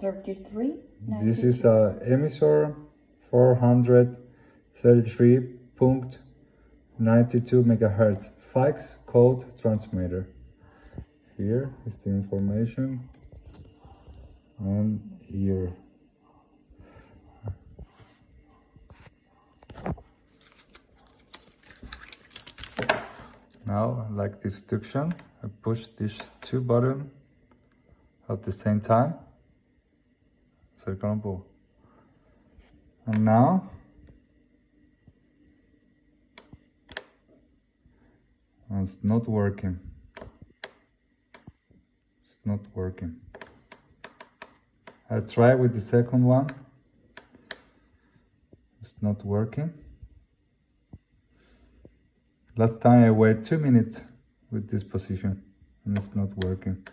33. This is a emisor 433.92 megahertz fax code transmitter. Here is the information, and here. Now, like this instruction, I push these two buttons at the same time. And now it's not working. It's not working. I try with the second one. It's not working. Last time I wait 2 minutes with this position and it's not working.